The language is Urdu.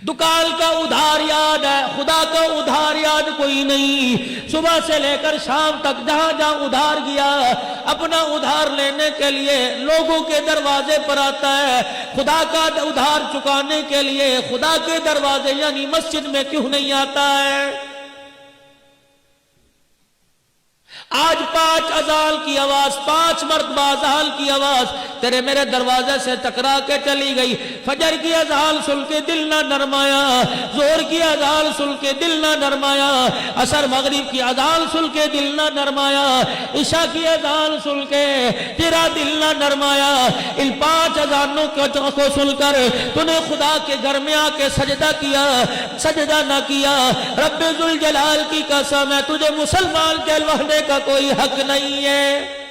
دکان کا ادھار یاد ہے، خدا کا ادھار یاد کوئی نہیں۔ صبح سے لے کر شام تک جہاں جہاں ادھار گیا اپنا ادھار لینے کے لیے لوگوں کے دروازے پر آتا ہے، خدا کا ادھار چکانے کے لیے خدا کے دروازے یعنی مسجد میں کیوں نہیں آتا ہے؟ آج 5 اذان کی آواز، 5 مرتبہ اذان کی آواز تیرے میرے دروازے سے ٹکرا کے چلی گئی۔ فجر کی اذان سن کے دل نہ نرمایا، ظہر کی اذان سن کے دل نہ نرمایا، عصر مغرب کی اذان سن کے دل نہ نرمایا، عشاء کی اذان سن کے تیرا دل نہ نرمایا۔ ان 5 اذانوں کو سن کر تو نے خدا کے گھر میں آ کے سجدہ کیا، سجدہ نہ کیا۔ رب ذوالجلال کی قسم ہے تجھے مسلمان کہلوانے کا کوئی حق نہیں ہے۔